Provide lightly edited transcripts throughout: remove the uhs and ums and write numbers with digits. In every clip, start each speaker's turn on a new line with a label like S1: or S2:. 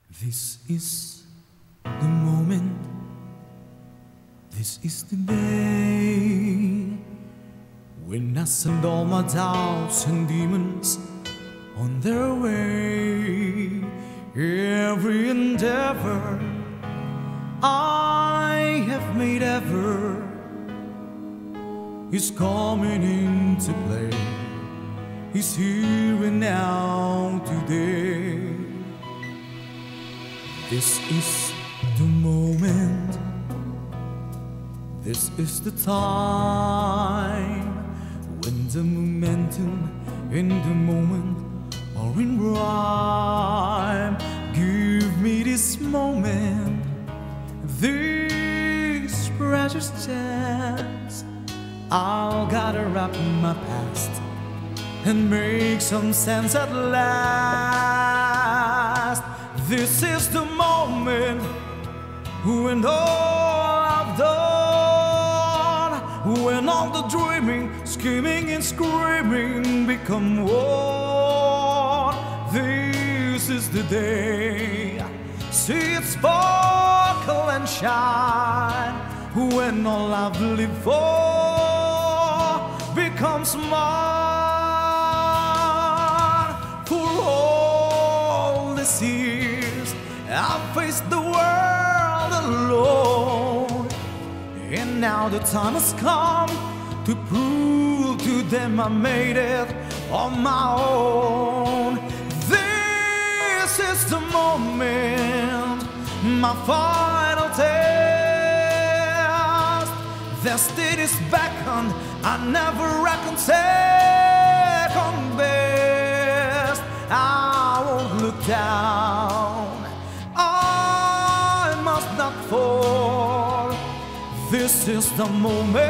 S1: This is the moment, this is the day when I send all my doubts and demons on their way. Every endeavor I have made ever is coming into play, is here and now today. This is the moment, this is the time when the momentum and the moment are in rhyme. Give me this moment, this precious chance. I'll gather up my past and make some sense at last. This is the moment when all I've done, when all the dreaming, scheming and screaming become one. This is the day, see it sparkle and shine, when all I've lived for becomes mine. For all these years I've faced the world alone, and now the time has come to prove to them I made it on my own. This is the moment, my final test. The state is beckoned, I never reckon second best. I won't look down, I must not fall. This is the moment,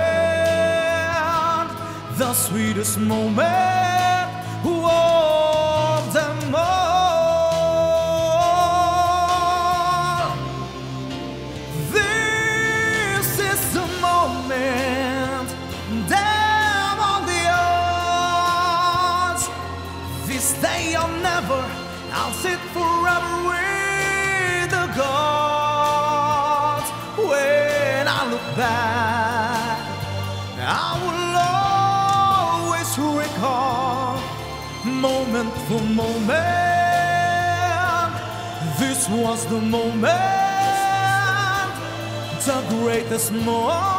S1: the sweetest moment of them all. This is the moment, damn all the odds. This day or never, I'll sit forever with the gods. When I look back, I will always recall, moment for moment, this was the moment, the greatest moment.